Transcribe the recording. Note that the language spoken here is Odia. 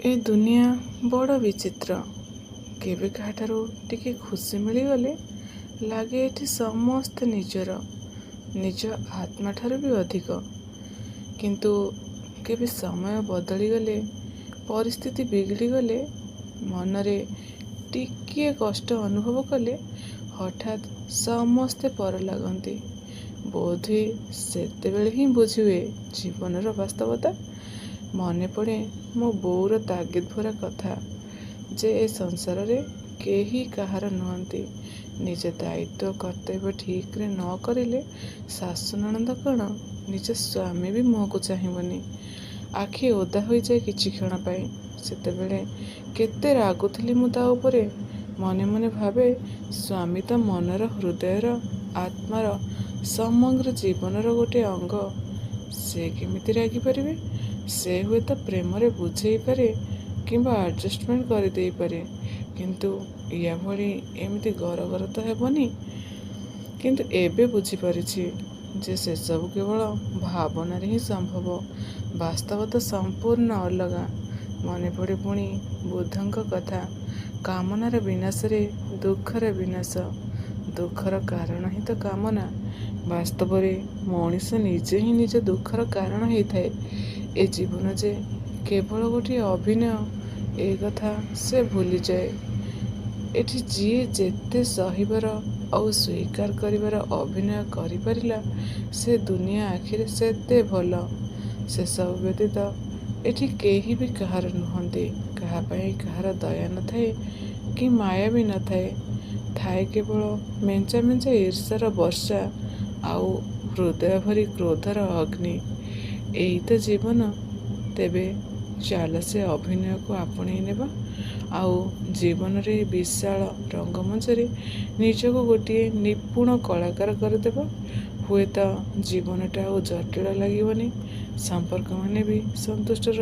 ଏ ଦୁନିଆ ବଡ଼ ବିଚିତ୍ର। କେବେ କାହାଠାରୁ ଟିକେ ଖୁସି ମିଳିଗଲେ ଲାଗେ ଏଠି ସମସ୍ତେ ନିଜର, ନିଜ ଆତ୍ମାଠାରୁ ବି ଅଧିକ। କିନ୍ତୁ କେବେ ସମୟ ବଦଳିଗଲେ, ପରିସ୍ଥିତି ବିଗିଡ଼ିଗଲେ, ମନରେ ଟିକିଏ କଷ୍ଟ ଅନୁଭବ କଲେ ହଠାତ୍ ସମସ୍ତେ ପର ଲାଗନ୍ତି। ବୋଧହୁଏ ସେତେବେଳେ ହିଁ ବୁଝିହୁଏ ଜୀବନର ବାସ୍ତବତା। ମନେ ପଡ଼େ ମୋ ବୋଉର ତାଗିଦ ଭରା କଥା ଯେ ଏ ସଂସାରରେ କେହି କାହାର ନୁହନ୍ତି। ନିଜ ଦାୟିତ୍ୱ କର୍ତ୍ତବ୍ୟ ଠିକରେ ନ କରିଲେ ଶାଶୁ ନଣନ୍ଦ କ'ଣ, ନିଜ ସ୍ୱାମୀ ବି ମୁହଁକୁ ଚାହିଁବନି। ଆଖି ଓଦା ହୋଇଯାଏ କିଛି କ୍ଷଣ ପାଇଁ। ସେତେବେଳେ କେତେ ରାଗୁଥିଲି ମୁଁ ତା ଉପରେ। ମନେ ମନେ ଭାବେ, ସ୍ୱାମୀ ତ ମନର, ହୃଦୟର, ଆତ୍ମାର, ସମଗ୍ର ଜୀବନର ଗୋଟିଏ ଅଙ୍ଗ। ସେ କେମିତି ରାଗିପାରିବେ? ସେ ହୁଏତ ପ୍ରେମରେ ବୁଝେଇ ପାରେ କିମ୍ବା ଆଡ଼ଜଷ୍ଟମେଣ୍ଟ କରିଦେଇପାରେ, କିନ୍ତୁ ୟା ଭଳି ଏମିତି ଗରଗର ତ ହେବନି। କିନ୍ତୁ ଏବେ ବୁଝିପାରିଛି ଯେ ସେସବୁ କେବଳ ଭାବନାରେ ହିଁ ସମ୍ଭବ। ବାସ୍ତବତା ସମ୍ପୂର୍ଣ୍ଣ ଅଲଗା। ମନେ ପଡ଼େ ପୁଣି ବୁଦ୍ଧଙ୍କ କଥା, କାମନାର ବିନାଶରେ ଦୁଃଖର ବିନାଶ। ଦୁଃଖର କାରଣ ହିଁ ତ କାମନା। ବାସ୍ତବରେ ମଣିଷ ନିଜେ ହିଁ ନିଜ ଦୁଃଖର କାରଣ ହେଇଥାଏ। ଏ ଜୀବନ ଯେ କେବଳ ଗୋଟିଏ ଅଭିନୟ, ଏ କଥା ସେ ଭୁଲିଯାଏ। ଏଠି ଯିଏ ଯେତେ ସହିବାର ଆଉ ସ୍ୱୀକାର କରିବାର ଅଭିନୟ କରିପାରିଲା, ସେ ଦୁନିଆ ଆଖିରେ ସେତେ ଭଲ। ସେସବୁ ବ୍ୟତୀତ ଏଠି କେହି ବି କାହାର ନୁହନ୍ତି। କାହା ପାଇଁ କାହାର ଦୟା ନଥାଏ କି ମାୟା ବି ନଥାଏ। ଥାଏ କେବଳ ମେଞ୍ଚା ମେଞ୍ଚା ଈର୍ଷାର ବର୍ଷା ଆଉ ହୃଦୟ ଭରି କ୍ରୋଧର ଅଗ୍ନି। ଏଇ ତ ଜୀବନ। ତେବେ ଚାଲ ସେ ଅଭିନୟକୁ ଆପଣେଇ ନେବା ଆଉ ଜୀବନରେ ବିଶାଳ ରଙ୍ଗମଞ୍ଚରେ ନିଜକୁ ଗୋଟିଏ ନିପୁଣ କଳାକାର କରିଦେବା। ହୁଏତ ଜୀବନଟା ଆଉ ଜଟିଳ ଲାଗିବନି, ସମ୍ପର୍କମାନେ ବି ସନ୍ତୁଷ୍ଟ ରହିବେ।